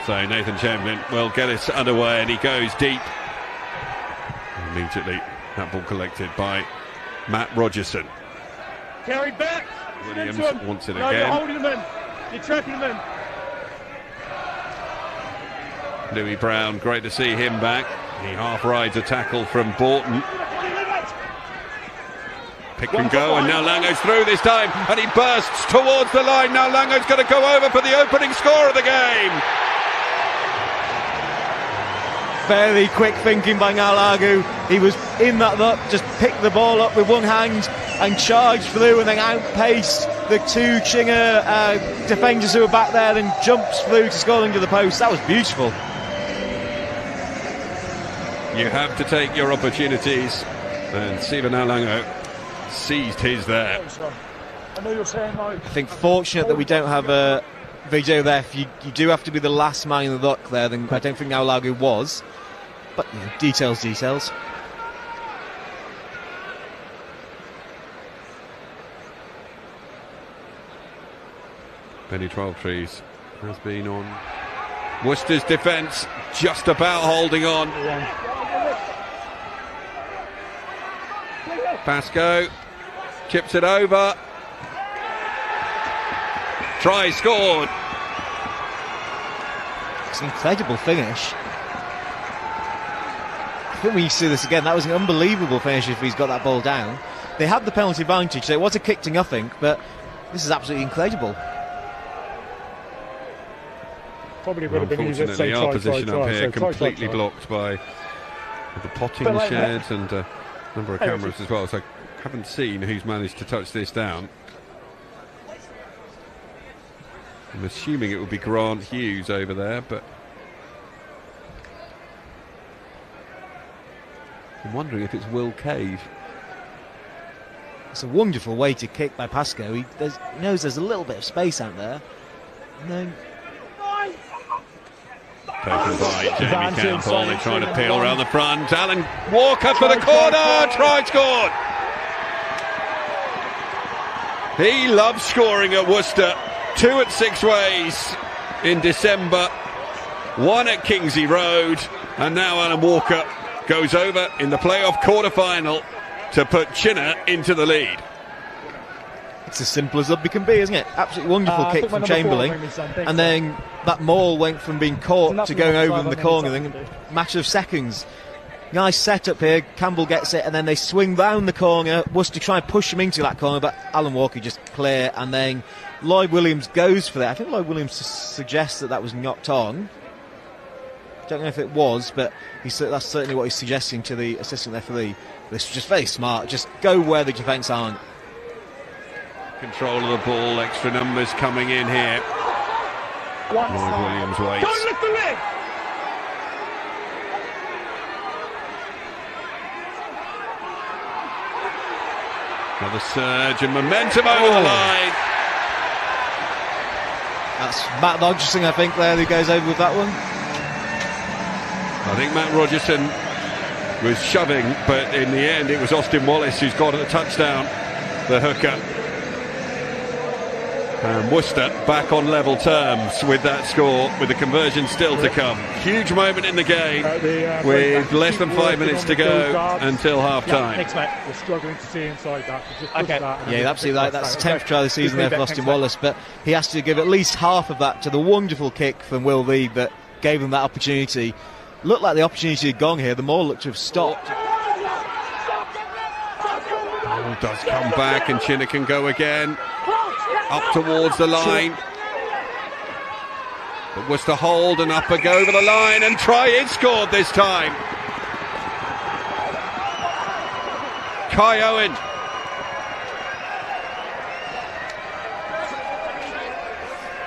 So Nathan Chamberlain will get us underway, and he goes deep. Immediately, that ball collected by Matt Rogerson. Carry back. Williams wants it No, again. you're holding them in. You're trapping them in. Louis Brown, great to see him back. He half rides a tackle from Borton. Pick and go, and now Lango's through this time, and he bursts towards the line. Now Lango's going to go over for the opening score of the game. Very quick thinking by Naago. He was in that look, just picked the ball up with one hand and charged through, and then outpaced the two Chinnor defenders who were back there, then jumps through to score under the post. That was beautiful. You have to take your opportunities, and Stephen Lango seized his there. I know you're saying no. I think fortunate that we don't have a video there. If you do have to be the last man in the look there, then I don't think Naago was. But you know, details. Benny Twelvetrees has been on Worcester's defence, just about holding on. Pascoe chips it over. Try scored. It's an incredible finish. I think when you see this again, that was an unbelievable finish if he's got that ball down. They had the penalty advantage, so it was a kick to nothing, but this is absolutely incredible. Probably would have been easier to say unfortunately, our position up here so completely blocked by the potting sheds and a number of cameras as well, so I haven't seen who's managed to touch this down. I'm assuming it would be Grant Hughes over there, but I'm wondering if it's Will Cave. It's a wonderful way to kick by Pascoe. He knows there's a little bit of space out there. And then taken by Jamie Campbell. They're trying to peel around the front. Alan Walker for the corner. Try scored. He loves scoring at Worcester. 2 at Six Ways in December, 1 at Kingsley Road, and now Alan Walker goes over in the playoff quarter-final to put Chinnor into the lead. it's as simple as rugby can be, isn't it? Absolutely wonderful kick from Chamberlain, and then that maul went from being caught to going over in the corner in a matter of seconds. Nice setup here. Campbell gets it, and then they swing round the corner. Worcester try and push him into that corner, but Alan Walker just clear, and then Lloyd Williams goes for that. I think Lloyd Williams suggests that was knocked on. Don't know if it was, but that's certainly what he's suggesting to the assistant referee. This is just very smart. Just go where the defence aren't. Control of the ball, extra numbers coming in here. Lloyd Williams waits. Don't lift the leg! Another surge and momentum over the line. That's Matt Rogerson, I think, there, who goes over with that one. I think Matt Rogerson was shoving, but in the end it was Austin Wallace who's got a touchdown, the hooker. And Worcester back on level terms with that score, with the conversion still to come. Huge moment in the game with less than 5 minutes to go until half-time. We're struggling to see inside that. Yeah, absolutely right. That's the 10th try of the season there for Austin Wallace, but he has to give at least half of that to the wonderful kick from Will Reed that gave him that opportunity. Looked like the opportunity had gone here. The maul looked to have stopped. Ball does come back, and Chinnor can go again. Up towards the line. But Worcester hold and up a go over the line, and try is scored this time. Kai Owen.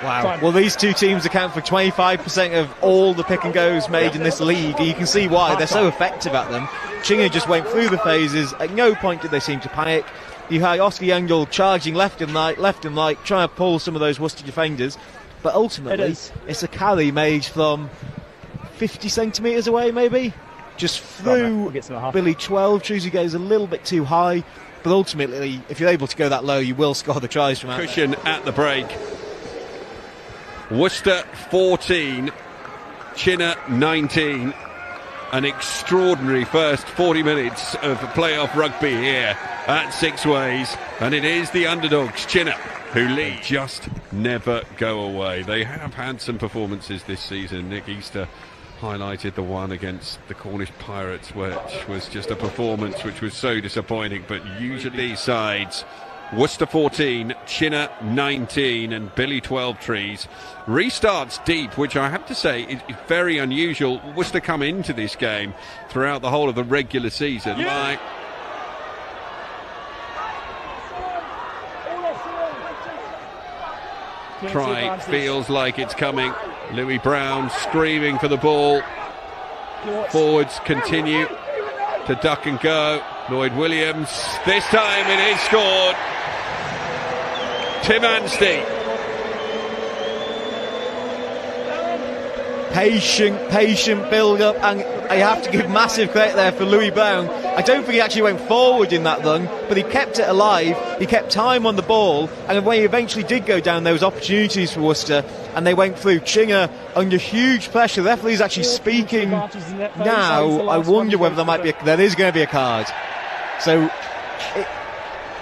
Wow. Well, these two teams account for 25% of all the pick and goes made in this league. You can see why they're so effective at them. Chinnor just went through the phases. At no point did they seem to panic. You had Oscar Youngall charging left and right, trying to pull some of those Worcester defenders. But ultimately, it's a carry made from 50 centimetres away, maybe. Just through Billy Twelvetrees, who goes a little bit too high. But ultimately, if you're able to go that low, you will score the tries from out there. Cushion at the break. Worcester 14, Chinnor 19. An extraordinary first 40 minutes of playoff rugby here at Six Ways, and it is the underdogs, Chinnor, who lead. Just never go away. They have had some performances this season. Nick Easter highlighted the one against the Cornish Pirates, which was just a performance which was so disappointing, but usually these sides, Worcester 14, Chinnor 19 and Billy 12 Trees. Restarts deep, which I have to say is very unusual. Worcester come into this game throughout the whole of the regular season. Yeah. Try feels like it's coming. Louis Brown screaming for the ball. Forwards continue to duck and go. Lloyd Williams, this time it is scored. Tim Anstey. Patient build-up, and I have to give massive credit there for Louis Brown. I don't think he actually went forward in that run, but he kept it alive, he kept time on the ball, and when he eventually did go down, there was opportunities for Worcester, and they went through. Chinnor under huge pressure. The referee's actually speaking now. I wonder whether there is going to be a card. So,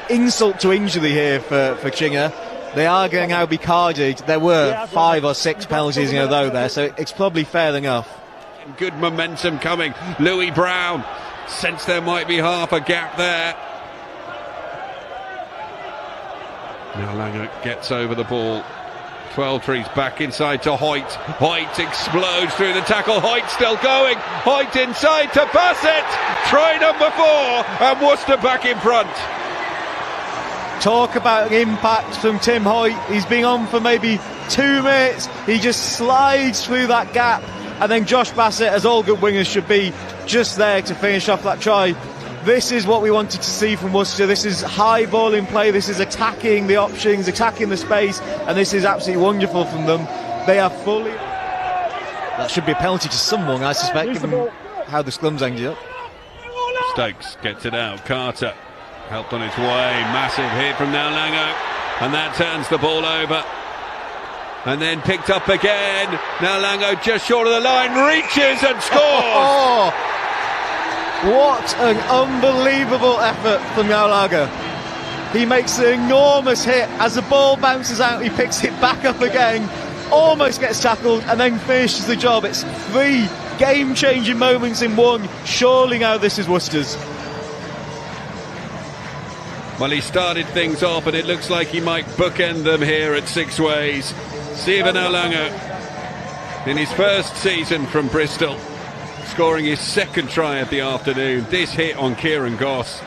insult to injury here for Chinnor. They are going to now be carded. There were 5 or 6 penalties in a row there, so it's probably fair enough. Good momentum coming. Louis Brown, sense there might be half a gap there. Now Langer gets over the ball. 12 Trees back inside to Hoyt. Hoyt explodes through the tackle. Hoyt still going. Hoyt inside to Bassett. Try number 4, and Worcester back in front. Talk about impact from Tim Hoyt. He's been on for maybe 2 minutes. He just slides through that gap, and then Josh Bassett, as all good wingers should be, just there to finish off that try. This is what we wanted to see from Worcester. This is high ball in play. This is attacking the options, attacking the space, and this is absolutely wonderful from them. They are fully... That should be a penalty to someone, I suspect, given how the scrum's ended up. Stokes gets it out. Carter helped on its way. Massive hit from Naago, and that turns the ball over. And then picked up again. Naago just short of the line, reaches and scores. What an unbelievable effort from Naago. He makes an enormous hit. As the ball bounces out, he picks it back up again, almost gets tackled, and then finishes the job. It's 3 game-changing moments in one. Surely now this is Worcester's. Well, he started things off, and it looks like he might bookend them here at Six Ways. Stephen Naago, in his first season from Bristol, scoring his 2nd try of the afternoon. This hit on Kieran Goss,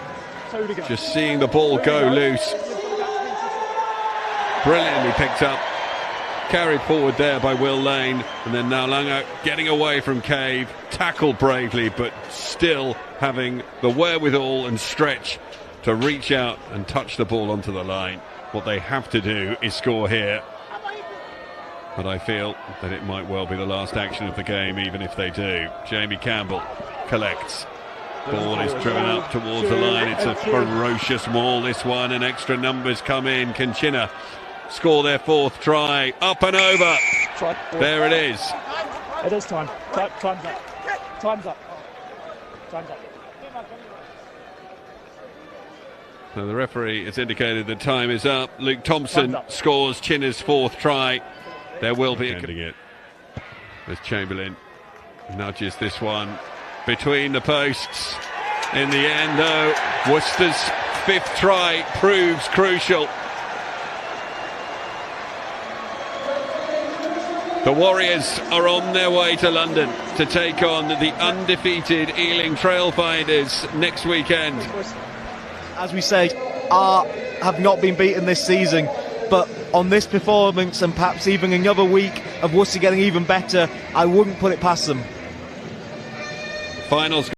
just seeing the ball go loose. Brilliantly picked up, carried forward there by Will Lane, and then Naago getting away from Cave, tackled bravely, but still having the wherewithal and stretch to reach out and touch the ball onto the line. What they have to do is score here, but I feel that it might well be the last action of the game, even if they do. Jamie Campbell collects. Ball is driven up towards the line. It's a ferocious maul, this one, and extra numbers come in. Can Chinnor score their 4th try? Up and over. There it is. It is time. Time's up. Time's up. Time's up. So the referee has indicated the time is up. Luke Thompson scores Chinnor's 4th try. There will be it as Chamberlain nudges this one between the posts. In the end, though, Worcester's 5th try proves crucial. The Warriors are on their way to London to take on the undefeated Ealing Trailfinders next weekend. As we say, have not been beaten this season, but on this performance and perhaps even another week of Worcester getting even better, I wouldn't put it past them. Finals.